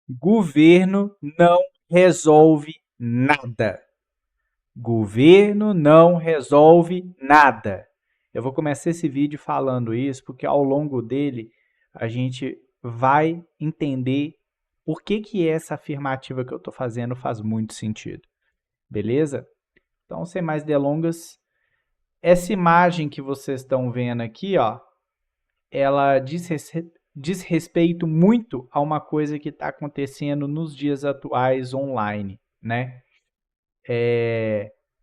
Governo não resolve nada. Governo não resolve nada. Eu vou começar esse vídeo falando isso porque ao longo dele a gente vai entender por que essa afirmativa que eu estou fazendo faz muito sentido. Beleza? Então, sem mais delongas, essa imagem que vocês estão vendo aqui, ó, ela diz respeito muito a uma coisa que está acontecendo nos dias atuais online, né?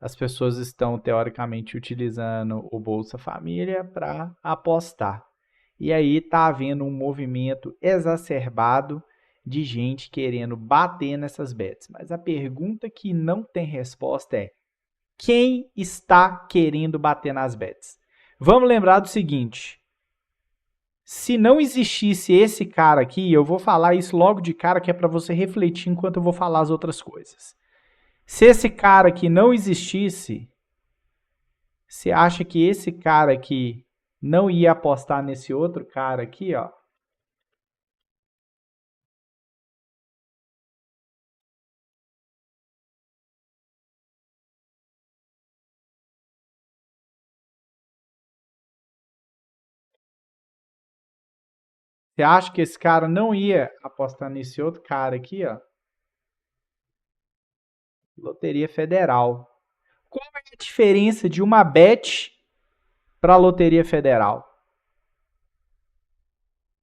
As pessoas estão, teoricamente, utilizando o Bolsa Família para apostar. E aí está havendo um movimento exacerbado de gente querendo bater nessas bets. Mas a pergunta que não tem resposta é: quem está querendo bater nas bets? Vamos lembrar do seguinte: se não existisse esse cara aqui, eu vou falar isso logo de cara, que é para você refletir enquanto eu vou falar as outras coisas. Se esse cara aqui não existisse, você acha que esse cara aqui não ia apostar nesse outro cara aqui, ó? Você acha que esse cara não ia apostar nesse outro cara aqui, ó? Loteria Federal. Qual é a diferença de uma bet para a Loteria Federal?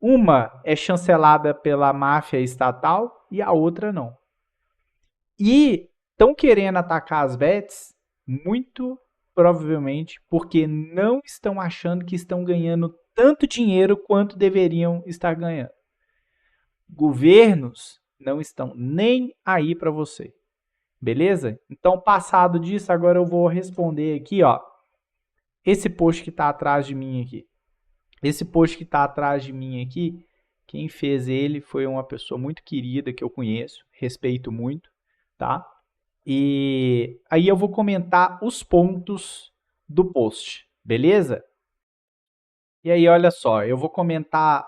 Uma é chancelada pela máfia estatal e a outra não. E estão querendo atacar as bets muito provavelmente porque não estão achando que estão ganhando tanto dinheiro quanto deveriam estar ganhando. Governos não estão nem aí para você. Beleza? Então, passado disso, agora eu vou responder aqui, ó. Esse post que está atrás de mim aqui. Esse post que está atrás de mim aqui, quem fez ele foi uma pessoa muito querida que eu conheço, respeito muito, tá? E aí eu vou comentar os pontos do post, beleza? E aí, olha só, eu vou comentar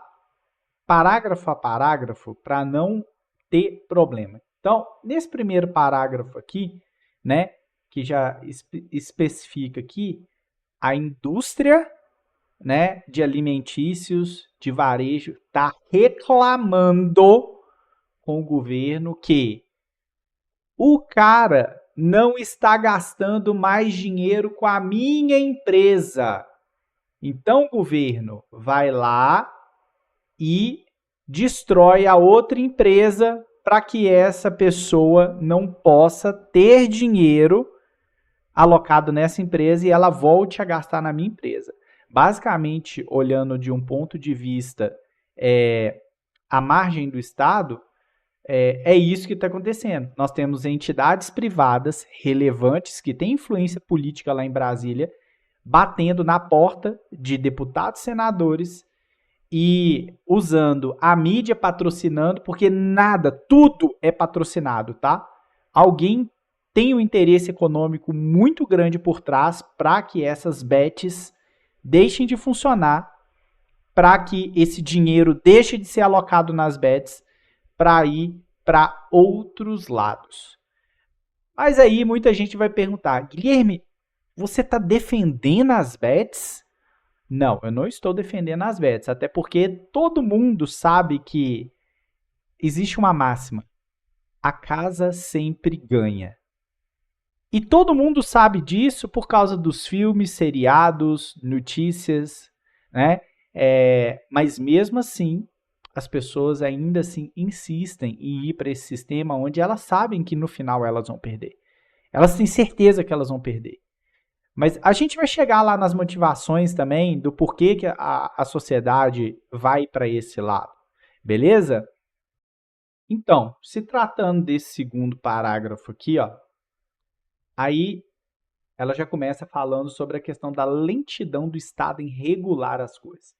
parágrafo a parágrafo para não ter problema. Então, nesse primeiro parágrafo aqui, né, que já especifica aqui, a indústria, né, de alimentícios, de varejo, está reclamando com o governo que o cara não está gastando mais dinheiro com a minha empresa. Então, o governo vai lá e destrói a outra empresa para que essa pessoa não possa ter dinheiro alocado nessa empresa e ela volte a gastar na minha empresa. Basicamente, olhando de um ponto de vista à margem do Estado, é isso que está acontecendo. Nós temos entidades privadas relevantes que têm influência política lá em Brasília, batendo na porta de deputados e senadores e usando a mídia patrocinando, porque nada, tudo é patrocinado, tá? Alguém tem um interesse econômico muito grande por trás para que essas bets deixem de funcionar, para que esse dinheiro deixe de ser alocado nas bets para ir para outros lados. Mas aí muita gente vai perguntar: Guilherme, você está defendendo as bets? Não, eu não estou defendendo as bets, até porque todo mundo sabe que existe uma máxima: a casa sempre ganha. E todo mundo sabe disso por causa dos filmes, seriados, notícias, né? Mas mesmo assim, as pessoas ainda assim insistem em ir para esse sistema onde elas sabem que no final elas vão perder. Elas têm certeza que elas vão perder. Mas a gente vai chegar lá nas motivações também do porquê que a sociedade vai para esse lado. Beleza? Então, se tratando desse segundo parágrafo aqui, ó, aí ela já começa falando sobre a questão da lentidão do Estado em regular as coisas.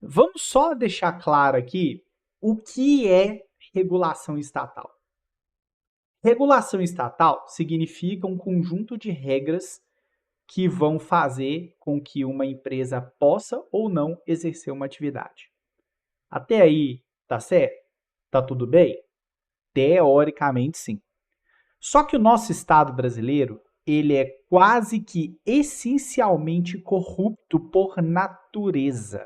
Vamos só deixar claro aqui o que é regulação estatal. Regulação estatal significa um conjunto de regras que vão fazer com que uma empresa possa ou não exercer uma atividade. Até aí, tá certo? Tá tudo bem? Teoricamente, sim. Só que o nosso Estado brasileiro, ele é quase que essencialmente corrupto por natureza.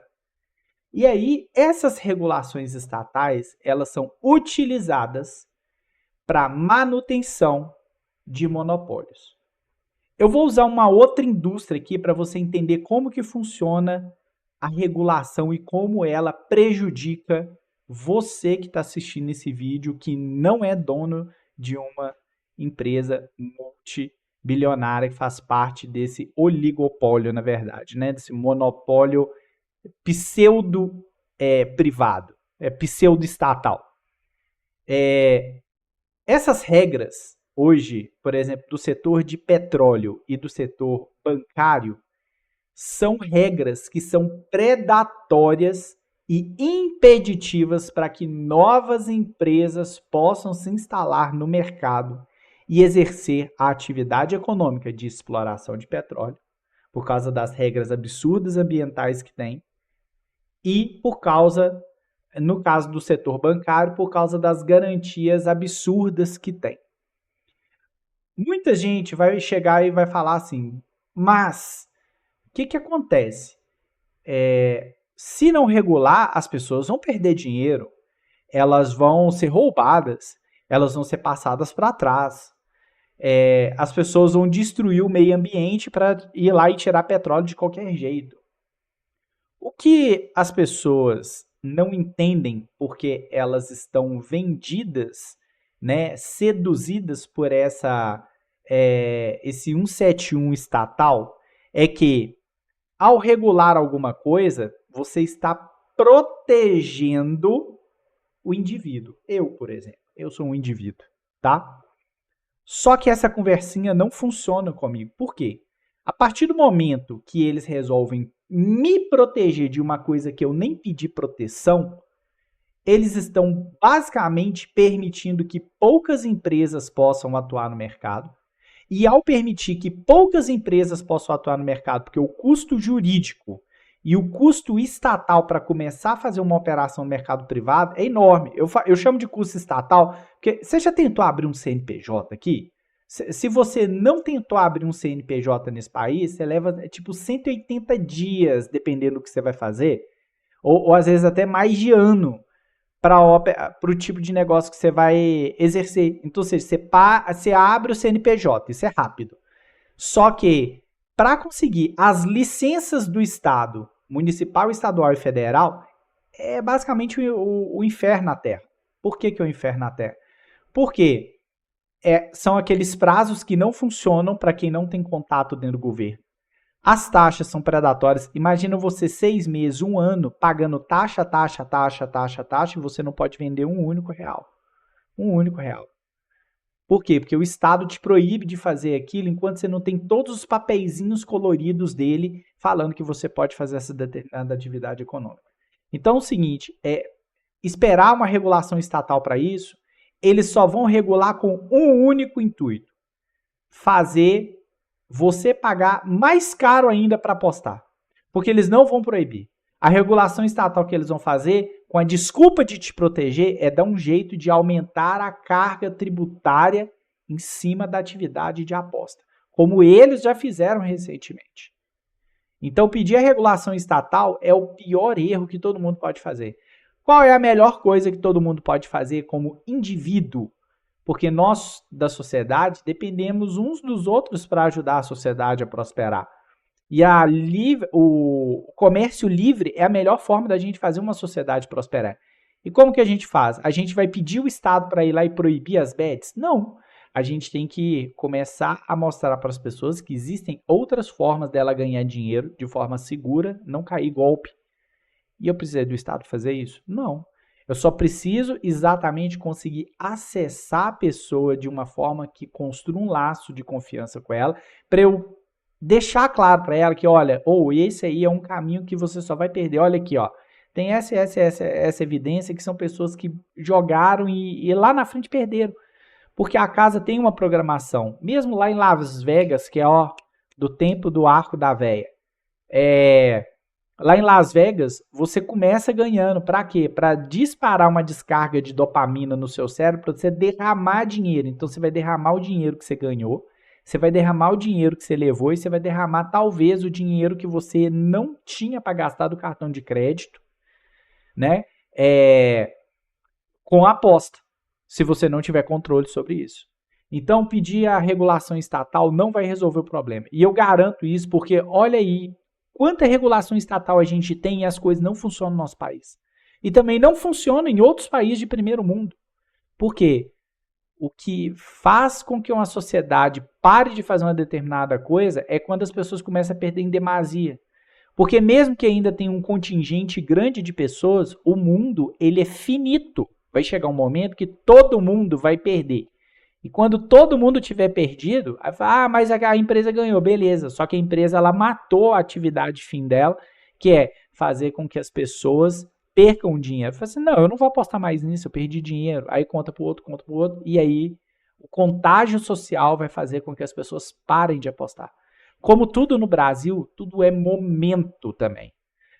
E aí, essas regulações estatais, elas são utilizadas para manutenção de monopólios. Eu vou usar uma outra indústria aqui para você entender como que funciona a regulação e como ela prejudica você que está assistindo esse vídeo, que não é dono de uma empresa multibilionária que faz parte desse oligopólio, na verdade, né? Desse monopólio pseudo privado, pseudo estatal. Essas regras hoje, por exemplo, do setor de petróleo e do setor bancário, são regras que são predatórias e impeditivas para que novas empresas possam se instalar no mercado e exercer a atividade econômica de exploração de petróleo, por causa das regras absurdas ambientais que tem, e por causa, no caso do setor bancário, por causa das garantias absurdas que tem. Muita gente vai chegar e vai falar assim, mas o que acontece? Se não regular, as pessoas vão perder dinheiro, elas vão ser roubadas, elas vão ser passadas para trás. As pessoas vão destruir o meio ambiente para ir lá e tirar petróleo de qualquer jeito. O que as pessoas não entendem porque elas estão vendidas, né, seduzidas por esse 171 estatal, é que ao regular alguma coisa, você está protegendo o indivíduo. Eu, por exemplo, eu sou um indivíduo, tá? Só que essa conversinha não funciona comigo. Por quê? A partir do momento que eles resolvem me proteger de uma coisa que eu nem pedi proteção, eles estão basicamente permitindo que poucas empresas possam atuar no mercado. E ao permitir que poucas empresas possam atuar no mercado, porque o custo jurídico e o custo estatal para começar a fazer uma operação no mercado privado é enorme. Eu chamo de custo estatal, porque você já tentou abrir um CNPJ aqui? Se você não tentou abrir um CNPJ nesse país, você leva tipo 180 dias, dependendo do que você vai fazer, ou às vezes até mais de ano, para o tipo de negócio que você vai exercer. Então, ou seja, você abre o CNPJ, isso é rápido. Só que, para conseguir as licenças do Estado, municipal, estadual e federal, é basicamente o inferno na Terra. Por que é o inferno na Terra? Porque são aqueles prazos que não funcionam para quem não tem contato dentro do governo. As taxas são predatórias. Imagina você 6 meses, 1 ano, pagando taxa, e você não pode vender um único real. Um único real. Por quê? Porque o Estado te proíbe de fazer aquilo enquanto você não tem todos os papeizinhos coloridos dele falando que você pode fazer essa determinada atividade econômica. Então é o seguinte, esperar uma regulação estatal para isso, eles só vão regular com um único intuito. Fazer você pagar mais caro ainda para apostar. Porque eles não vão proibir. A regulação estatal que eles vão fazer, com a desculpa de te proteger, é dar um jeito de aumentar a carga tributária em cima da atividade de aposta. Como eles já fizeram recentemente. Então, pedir a regulação estatal é o pior erro que todo mundo pode fazer. Qual é a melhor coisa que todo mundo pode fazer como indivíduo? Porque nós, da sociedade, dependemos uns dos outros para ajudar a sociedade a prosperar. E o comércio livre é a melhor forma da gente fazer uma sociedade prosperar. E como que a gente faz? A gente vai pedir o Estado para ir lá e proibir as bets? Não. A gente tem que começar a mostrar para as pessoas que existem outras formas dela ganhar dinheiro de forma segura, não cair golpe. E eu precisei do Estado fazer isso? Não. Eu só preciso exatamente conseguir acessar a pessoa de uma forma que construa um laço de confiança com ela, para eu deixar claro para ela que, olha, esse aí é um caminho que você só vai perder. Olha aqui, ó, tem essa evidência que são pessoas que jogaram e lá na frente perderam. Porque a casa tem uma programação, mesmo lá em Las Vegas, que é do tempo do arco da véia. Lá em Las Vegas, você começa ganhando. Para quê? Para disparar uma descarga de dopamina no seu cérebro, para você derramar dinheiro. Então, você vai derramar o dinheiro que você ganhou, você vai derramar o dinheiro que você levou e você vai derramar, talvez, o dinheiro que você não tinha para gastar do cartão de crédito, né? Com a aposta, se você não tiver controle sobre isso. Então, pedir a regulação estatal não vai resolver o problema. E eu garanto isso porque, olha aí, quanta regulação estatal a gente tem e as coisas não funcionam no nosso país. E também não funcionam em outros países de primeiro mundo. Por quê? O que faz com que uma sociedade pare de fazer uma determinada coisa é quando as pessoas começam a perder em demasia. Porque mesmo que ainda tenha um contingente grande de pessoas, o mundo ele é finito. Vai chegar um momento que todo mundo vai perder. E quando todo mundo tiver perdido, aí fala, mas a empresa ganhou, beleza. Só que a empresa ela matou a atividade fim dela, que é fazer com que as pessoas percam dinheiro. Fala assim, não, eu não vou apostar mais nisso, eu perdi dinheiro. Aí conta pro outro, e aí o contágio social vai fazer com que as pessoas parem de apostar. Como tudo no Brasil, tudo é momento também.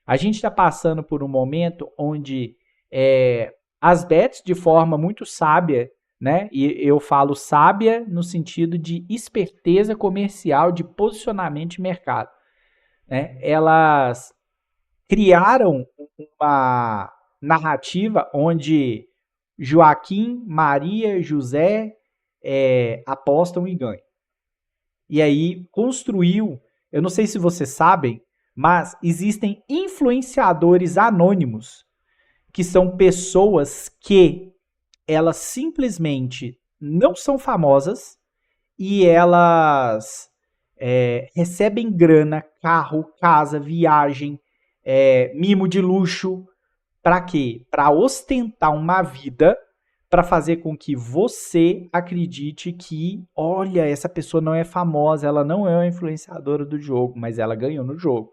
A gente está passando por um momento onde as bets, de forma muito sábia, né? E eu falo sábia no sentido de esperteza comercial, de posicionamento de mercado, né? Elas criaram uma narrativa onde Joaquim, Maria, José apostam e ganham. E aí construiu, eu não sei se vocês sabem, mas existem influenciadores anônimos, que são pessoas que elas simplesmente não são famosas e elas recebem grana, carro, casa, viagem, mimo de luxo. Para quê? Para ostentar uma vida, para fazer com que você acredite que, olha, essa pessoa não é famosa, ela não é uma influenciadora do jogo, mas ela ganhou no jogo.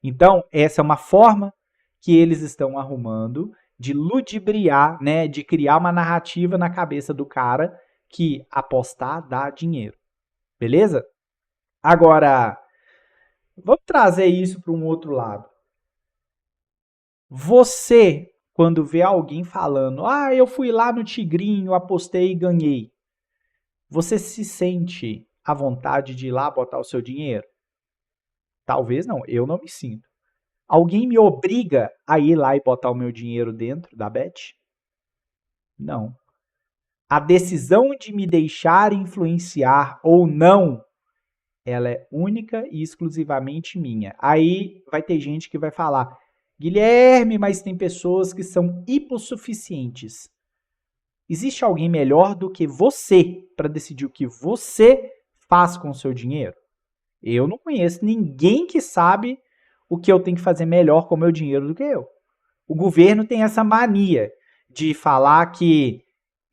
Então, essa é uma forma que eles estão arrumando de ludibriar, né, de criar uma narrativa na cabeça do cara que apostar dá dinheiro. Beleza? Agora, vamos trazer isso para um outro lado. Você, quando vê alguém falando, eu fui lá no Tigrinho, apostei e ganhei, você se sente à vontade de ir lá botar o seu dinheiro? Talvez não, eu não me sinto. Alguém me obriga a ir lá e botar o meu dinheiro dentro da bet? Não. A decisão de me deixar influenciar ou não, ela é única e exclusivamente minha. Aí vai ter gente que vai falar, Guilherme, mas tem pessoas que são hipossuficientes. Existe alguém melhor do que você para decidir o que você faz com o seu dinheiro? Eu não conheço ninguém que sabe o que eu tenho que fazer melhor com o meu dinheiro do que eu. O governo tem essa mania de falar que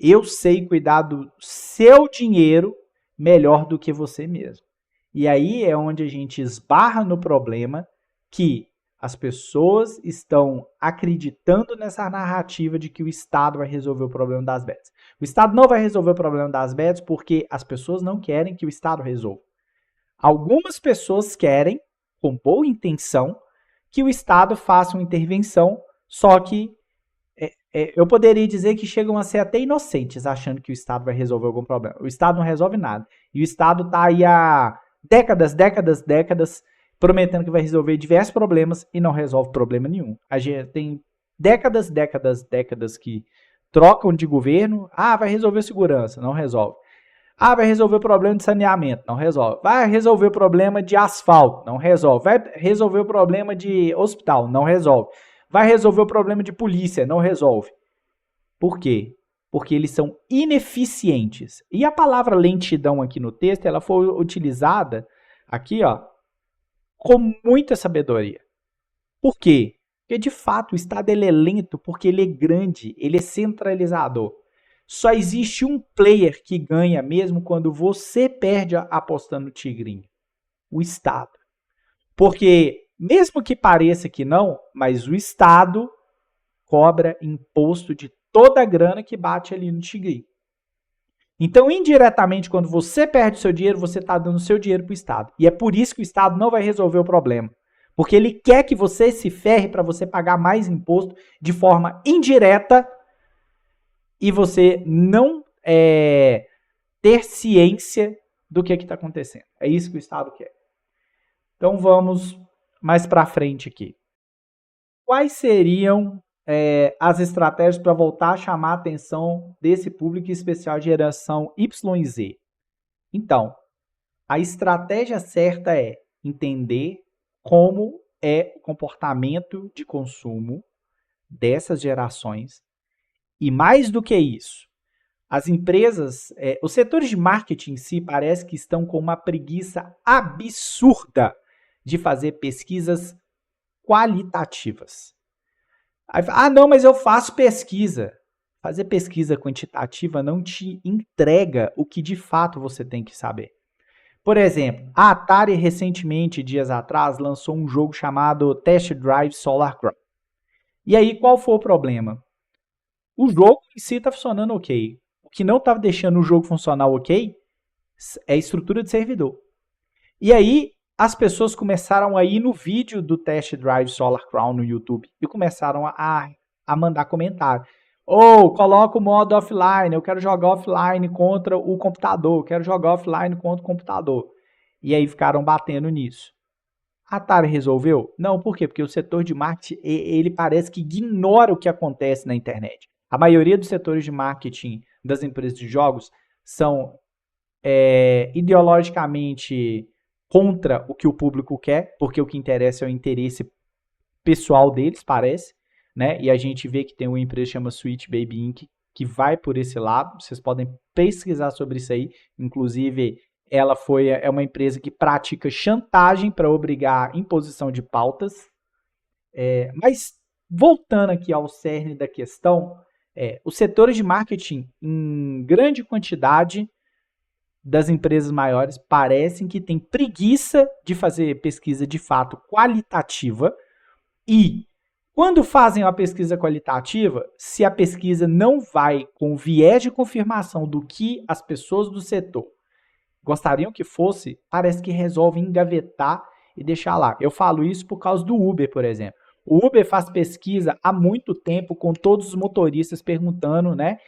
eu sei cuidar do seu dinheiro melhor do que você mesmo. E aí é onde a gente esbarra no problema que as pessoas estão acreditando nessa narrativa de que o Estado vai resolver o problema das bets. O Estado não vai resolver o problema das bets porque as pessoas não querem que o Estado resolva. Algumas pessoas querem, com boa intenção, que o Estado faça uma intervenção, só que eu poderia dizer que chegam a ser até inocentes, achando que o Estado vai resolver algum problema. O Estado não resolve nada. E o Estado está aí há décadas, prometendo que vai resolver diversos problemas e não resolve problema nenhum. A gente tem décadas que trocam de governo. Vai resolver segurança, não resolve. Vai resolver o problema de saneamento, não resolve. Vai resolver o problema de asfalto, não resolve. Vai resolver o problema de hospital, não resolve. Vai resolver o problema de polícia, não resolve. Por quê? Porque eles são ineficientes. E a palavra lentidão aqui no texto, ela foi utilizada aqui, com muita sabedoria. Por quê? Porque, de fato, o Estado ele é lento porque ele é grande, ele é centralizador. Só existe um player que ganha mesmo quando você perde apostando no Tigrinho. O Estado. Porque, mesmo que pareça que não, mas o Estado cobra imposto de toda a grana que bate ali no Tigrinho. Então, indiretamente, quando você perde o seu dinheiro, você está dando o seu dinheiro para o Estado. E é por isso que o Estado não vai resolver o problema. Porque ele quer que você se ferre para você pagar mais imposto de forma indireta e você não ter ciência do que está acontecendo. É isso que o Estado quer. Então vamos mais para frente aqui. Quais seriam as estratégias para voltar a chamar a atenção desse público especial de geração Y e Z? Então, a estratégia certa é entender como é o comportamento de consumo dessas gerações e, mais do que isso, as empresas, os setores de marketing em si parece que estão com uma preguiça absurda de fazer pesquisas qualitativas. Aí, não, mas eu faço pesquisa. Fazer pesquisa quantitativa não te entrega o que de fato você tem que saber. Por exemplo, a Atari recentemente, dias atrás, lançou um jogo chamado Test Drive Solar Ground. E aí, qual foi o problema? O jogo em si está funcionando ok. O que não estava deixando o jogo funcionar ok é a estrutura de servidor. E aí, as pessoas começaram a ir no vídeo do Test Drive Solar Crown no YouTube e começaram a mandar comentário. Ou coloca o modo offline, eu quero jogar offline contra o computador, eu quero jogar offline contra o computador. E aí ficaram batendo nisso. A Atari resolveu? Não, por quê? Porque o setor de marketing, ele parece que ignora o que acontece na internet. A maioria dos setores de marketing das empresas de jogos são ideologicamente contra o que o público quer, porque o que interessa é o interesse pessoal deles, parece, né? E a gente vê que tem uma empresa que chama Sweet Baby Inc., que vai por esse lado. Vocês podem pesquisar sobre isso aí. Inclusive, ela é uma empresa que pratica chantagem para obrigar a imposição de pautas. Mas, voltando aqui ao cerne da questão, os setores de marketing, em grande quantidade, das empresas maiores parecem que têm preguiça de fazer pesquisa de fato qualitativa e quando fazem uma pesquisa qualitativa, se a pesquisa não vai com viés de confirmação do que as pessoas do setor gostariam que fosse, parece que resolvem engavetar e deixar lá. Eu falo isso por causa do Uber, por exemplo. O Uber faz pesquisa há muito tempo com todos os motoristas perguntando, né?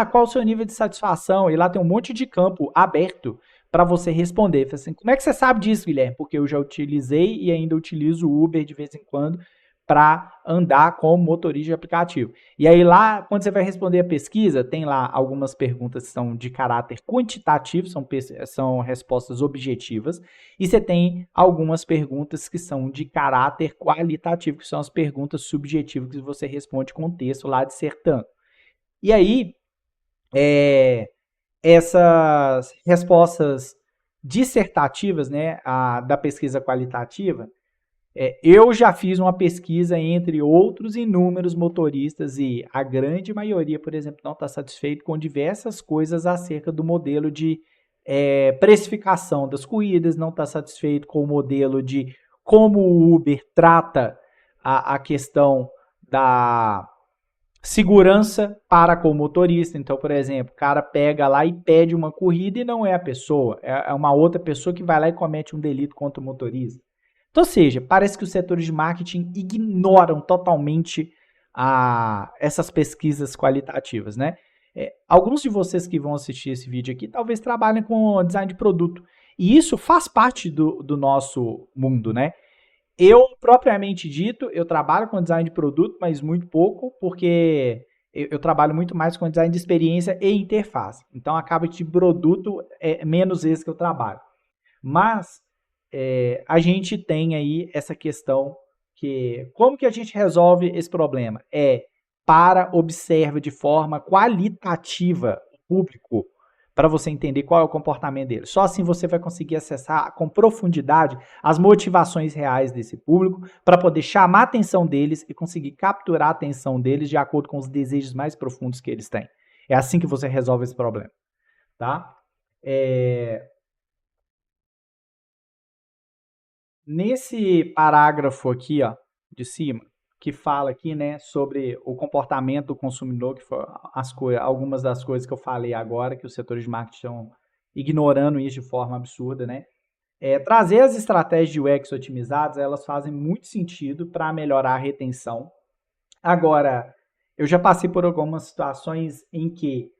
Qual o seu nível de satisfação? E lá tem um monte de campo aberto para você responder. Assim, como é que você sabe disso, Guilherme? Porque eu já utilizei e ainda utilizo o Uber de vez em quando para andar como motorista de aplicativo. E aí lá, quando você vai responder a pesquisa, tem lá algumas perguntas que são de caráter quantitativo, são respostas objetivas, e você tem algumas perguntas que são de caráter qualitativo, que são as perguntas subjetivas que você responde com o texto lá dissertando. E aí, essas respostas dissertativas, né, da pesquisa qualitativa, eu já fiz uma pesquisa entre outros inúmeros motoristas e a grande maioria, por exemplo, não está satisfeito com diversas coisas acerca do modelo de precificação das corridas, não está satisfeito com o modelo de como o Uber trata a questão da segurança para com o motorista. Então, por exemplo, o cara pega lá e pede uma corrida e não é a pessoa, é uma outra pessoa que vai lá e comete um delito contra o motorista. Então, ou seja, parece que os setores de marketing ignoram totalmente essas pesquisas qualitativas, né? Alguns de vocês que vão assistir esse vídeo aqui talvez trabalhem com design de produto. E isso faz parte do nosso mundo, né? Eu, propriamente dito, eu trabalho com design de produto, mas muito pouco, porque eu trabalho muito mais com design de experiência e interface. Então, acaba de produto menos vezes que eu trabalho. Mas a gente tem aí essa questão que como que a gente resolve esse problema? Observe de forma qualitativa o público para você entender qual é o comportamento dele. Só assim você vai conseguir acessar com profundidade as motivações reais desse público para poder chamar a atenção deles e conseguir capturar a atenção deles de acordo com os desejos mais profundos que eles têm. É assim que você resolve esse problema, tá? Nesse parágrafo aqui, ó, de cima, que fala aqui, né, sobre o comportamento do consumidor, que foram algumas das coisas que eu falei agora, que os setores de marketing estão ignorando isso de forma absurda, né? Trazer as estratégias de UX otimizadas, elas fazem muito sentido para melhorar a retenção. Agora, eu já passei por algumas situações em que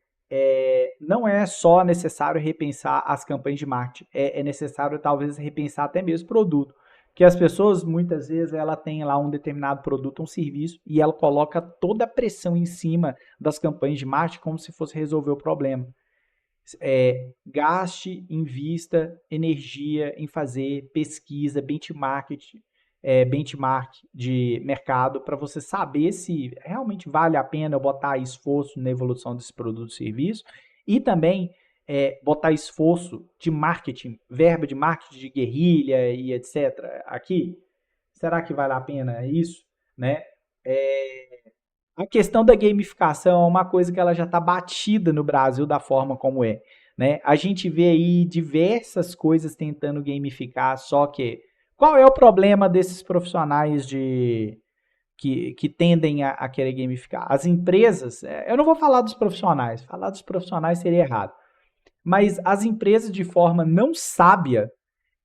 não é só necessário repensar as campanhas de marketing, é necessário talvez repensar até mesmo o produto. Porque as pessoas, muitas vezes, ela tem lá um determinado produto, um serviço, e ela coloca toda a pressão em cima das campanhas de marketing como se fosse resolver o problema. Gaste, invista energia em fazer pesquisa, benchmark de mercado para você saber se realmente vale a pena eu botar esforço na evolução desse produto e serviço e também botar esforço de marketing, verba de marketing de guerrilha e etc. Aqui, será que vale a pena isso? Né? A questão da gamificação é uma coisa que ela já está batida no Brasil da forma como é. Né? A gente vê aí diversas coisas tentando gamificar, só que qual é o problema desses profissionais que tendem a querer gamificar? As empresas, eu não vou falar dos profissionais, falar dos profissionais seria errado, mas as empresas de forma não sábia,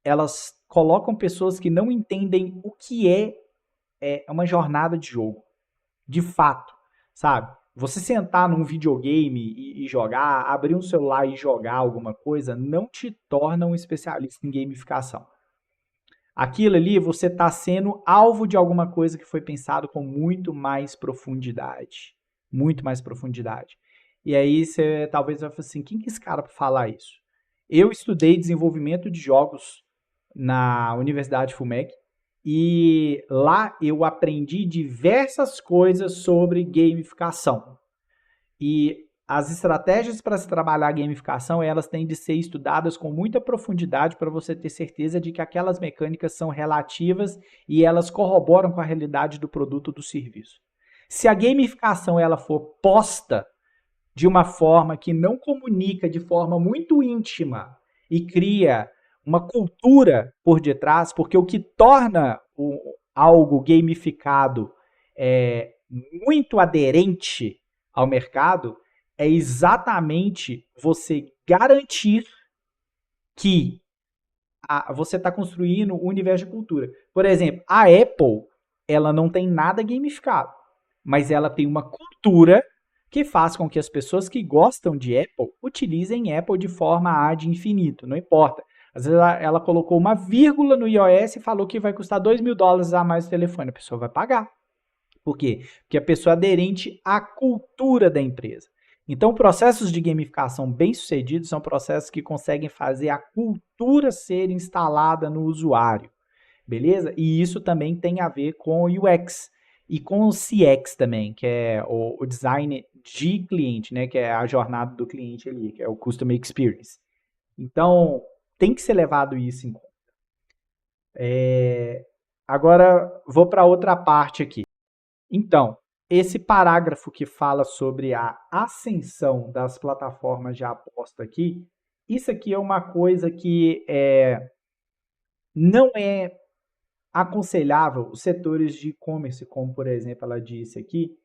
elas colocam pessoas que não entendem o que é uma jornada de jogo. De fato, sabe? Você sentar num videogame e jogar, abrir um celular e jogar alguma coisa, não te torna um especialista em gamificação. Aquilo ali, você está sendo alvo de alguma coisa que foi pensado com muito mais profundidade. Muito mais profundidade. E aí você talvez vai falar assim, quem que é esse cara para falar isso? Eu estudei desenvolvimento de jogos na Universidade FUMEC, e lá eu aprendi diversas coisas sobre gamificação. E as estratégias para se trabalhar a gamificação, elas têm de ser estudadas com muita profundidade para você ter certeza de que aquelas mecânicas são relativas e elas corroboram com a realidade do produto ou do serviço. Se a gamificação ela for posta de uma forma que não comunica de forma muito íntima e cria uma cultura por detrás, porque o que torna algo gamificado muito aderente ao mercado é exatamente você garantir que você está construindo um universo de cultura. Por exemplo, a Apple, ela não tem nada gamificado, mas ela tem uma cultura que faz com que as pessoas que gostam de Apple utilizem Apple de forma ad infinito, não importa. Às vezes ela colocou uma vírgula no iOS e falou que vai custar $2.000 a mais o telefone. A pessoa vai pagar. Por quê? Porque a pessoa é aderente à cultura da empresa. Então, processos de gamificação bem-sucedidos são processos que conseguem fazer a cultura ser instalada no usuário. Beleza? E isso também tem a ver com o UX e com o CX também, que é o design de cliente, né? Que é a jornada do cliente ali, que é o Customer Experience. Então, tem que ser levado isso em conta. Agora, vou para outra parte aqui. Então, esse parágrafo que fala sobre a ascensão das plataformas de aposta aqui, isso aqui é uma coisa que não é aconselhável os setores de e-commerce, como por exemplo ela disse aqui,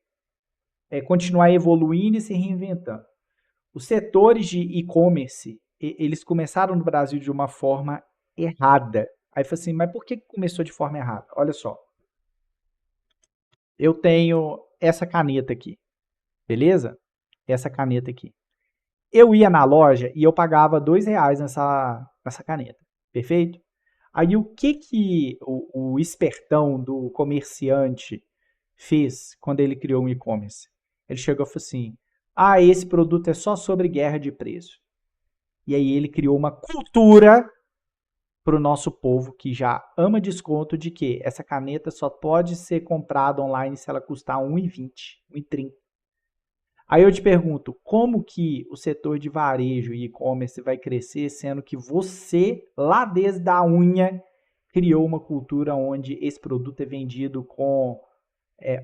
continuar evoluindo e se reinventando. Os setores de e-commerce, eles começaram no Brasil de uma forma errada. Aí eu falei assim, mas por que começou de forma errada? Olha só. Eu tenho essa caneta aqui, beleza? Essa caneta aqui. Eu ia na loja e eu pagava R$2 nessa caneta, perfeito? Aí o que o espertão do comerciante fez quando ele criou um e-commerce? Ele chegou e falou assim, esse produto é só sobre guerra de preço. E aí ele criou uma cultura para o nosso povo que já ama desconto de que essa caneta só pode ser comprada online se ela custar R$1,20, R$1,30. Aí eu te pergunto, como que o setor de varejo e e-commerce vai crescer, sendo que você, lá desde a unha, criou uma cultura onde esse produto é vendido com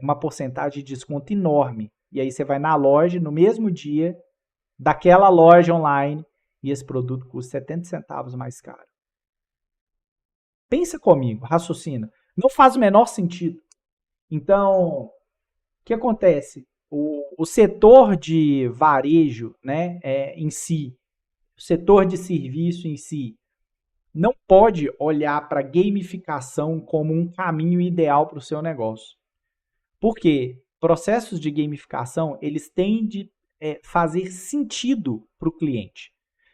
uma porcentagem de desconto enorme. E aí você vai na loja, no mesmo dia, daquela loja online, e esse produto custa 70 centavos mais caro. Pensa comigo, raciocina. Não faz o menor sentido. Então, o que acontece? O setor de varejo, né, em si, o setor de serviço em si, não pode olhar para gamificação como um caminho ideal para o seu negócio. Por quê? Processos de gamificação, eles têm de fazer sentido para o cliente.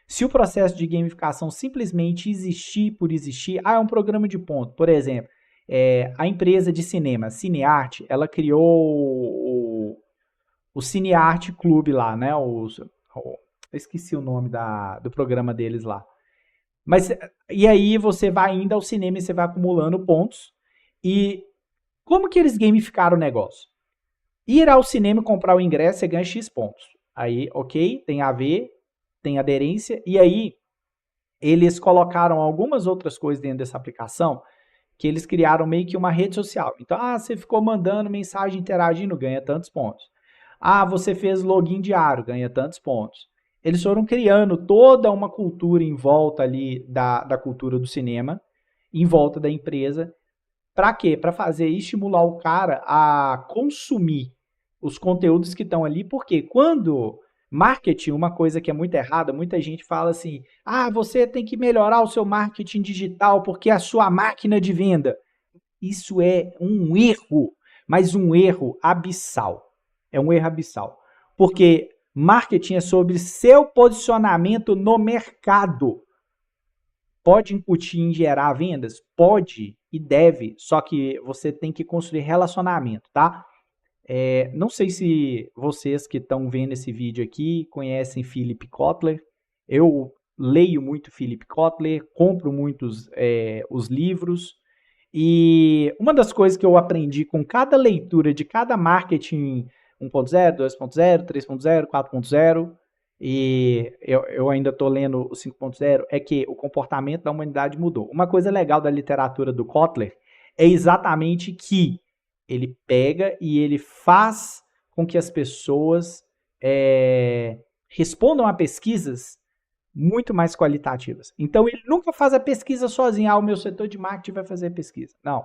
Se o processo de gamificação simplesmente existir por existir, é um programa de ponto. Por exemplo, a empresa de cinema, Cinearte, ela criou o Cinearte Clube lá, né? Eu esqueci o nome do programa deles lá. Mas, e aí você vai indo ao cinema e você vai acumulando pontos. E como que eles gamificaram o negócio? Ir ao cinema e comprar o ingresso, você ganha X pontos. Aí, ok, tem a ver, tem aderência. E aí, eles colocaram algumas outras coisas dentro dessa aplicação, que eles criaram meio que uma rede social. Então, você ficou mandando mensagem, interagindo, ganha tantos pontos. Você fez login diário, ganha tantos pontos. Eles foram criando toda uma cultura em volta ali da cultura do cinema, em volta da empresa. Para quê? Para fazer estimular o cara a consumir os conteúdos que estão ali, porque quando marketing, uma coisa que é muito errada, muita gente fala assim, você tem que melhorar o seu marketing digital porque é a sua máquina de venda. Isso é um erro, mas um erro abissal. É um erro abissal. Porque marketing é sobre seu posicionamento no mercado. Pode incutir em gerar vendas? Pode e deve, só que você tem que construir relacionamento, tá? Não sei se vocês que estão vendo esse vídeo aqui conhecem Philip Kotler. Eu leio muito Philip Kotler, compro muitos os livros. E uma das coisas que eu aprendi com cada leitura de cada marketing 1.0, 2.0, 3.0, 4.0, e eu ainda estou lendo o 5.0, é que o comportamento da humanidade mudou. Uma coisa legal da literatura do Kotler é exatamente que ele pega e ele faz com que as pessoas respondam a pesquisas muito mais qualitativas. Então, ele nunca faz a pesquisa sozinho. O meu setor de marketing vai fazer a pesquisa. Não.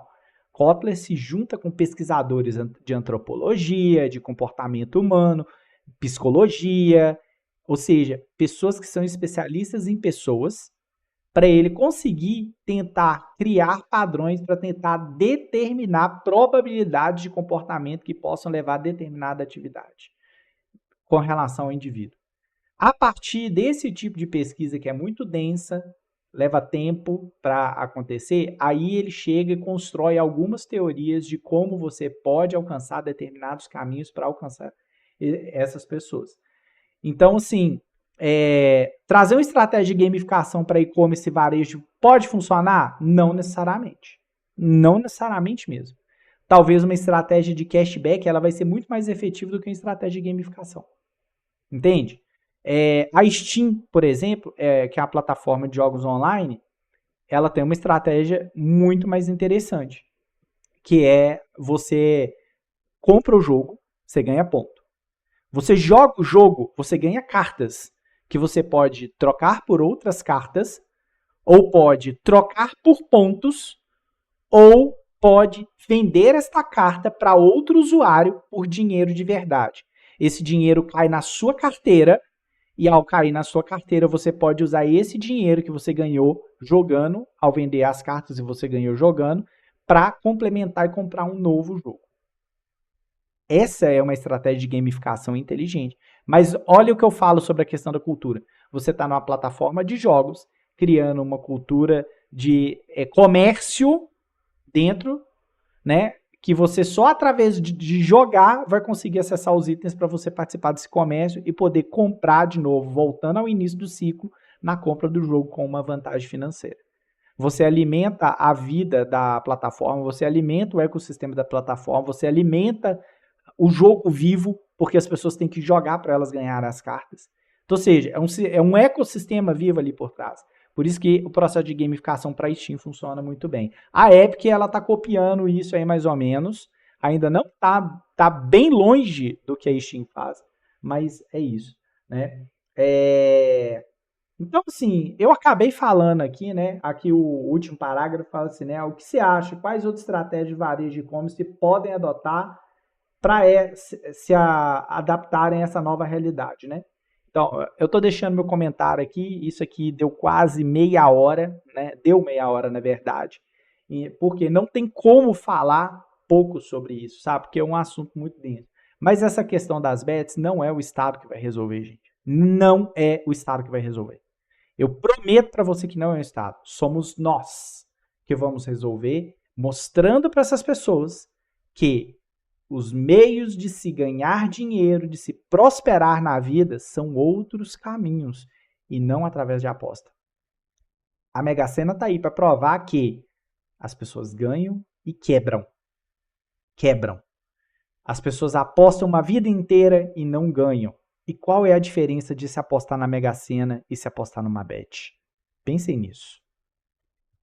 Kotler se junta com pesquisadores de antropologia, de comportamento humano, psicologia, ou seja, pessoas que são especialistas em pessoas, para ele conseguir tentar criar padrões para tentar determinar probabilidades de comportamento que possam levar a determinada atividade com relação ao indivíduo. A partir desse tipo de pesquisa que é muito densa, leva tempo para acontecer, aí ele chega e constrói algumas teorias de como você pode alcançar determinados caminhos para alcançar essas pessoas. Então, assim, trazer uma estratégia de gamificação para e-commerce e varejo pode funcionar? Não necessariamente. Não necessariamente mesmo. Talvez uma estratégia de cashback ela vai ser muito mais efetiva do que uma estratégia de gamificação. Entende? A Steam, por exemplo, que é a plataforma de jogos online, ela tem uma estratégia muito mais interessante, que é você compra o jogo, você ganha ponto. Você joga o jogo, você ganha cartas, que você pode trocar por outras cartas, ou pode trocar por pontos, ou pode vender esta carta para outro usuário por dinheiro de verdade. Esse dinheiro cai na sua carteira, e ao cair na sua carteira, você pode usar esse dinheiro que você ganhou jogando, ao vender as cartas e você ganhou jogando, para complementar e comprar um novo jogo. Essa é uma estratégia de gamificação inteligente. Mas olha o que eu falo sobre a questão da cultura. Você está numa plataforma de jogos, criando uma cultura de comércio dentro, né? Que você só através de jogar vai conseguir acessar os itens para você participar desse comércio e poder comprar de novo, voltando ao início do ciclo, na compra do jogo com uma vantagem financeira. Você alimenta a vida da plataforma, você alimenta o ecossistema da plataforma, você alimenta o jogo vivo, porque as pessoas têm que jogar para elas ganharem as cartas. Então, ou seja, é um ecossistema vivo ali por trás. Por isso que o processo de gamificação para a Steam funciona muito bem. A Epic, ela está copiando isso aí mais ou menos. Ainda não tá bem longe do que a Steam faz, mas é isso, né? Então, assim, eu acabei falando aqui, né? Aqui o último parágrafo fala assim, né? O que você acha? Quais outras estratégias de varejo de e-commerce podem adotar para se adaptarem a essa nova realidade, né? Então, eu estou deixando meu comentário aqui. Isso aqui deu quase meia hora, né? Deu meia hora, na verdade. Porque não tem como falar pouco sobre isso, sabe? Porque é um assunto muito denso. Mas essa questão das bets não é o Estado que vai resolver, gente. Não é o Estado que vai resolver. Eu prometo para você que não é o Estado. Somos nós que vamos resolver, mostrando para essas pessoas que os meios de se ganhar dinheiro, de se prosperar na vida, são outros caminhos e não através de aposta. A Mega Sena está aí para provar que as pessoas ganham e quebram. Quebram. As pessoas apostam uma vida inteira e não ganham. E qual é a diferença de se apostar na Mega Sena e se apostar numa bet? Pensem nisso.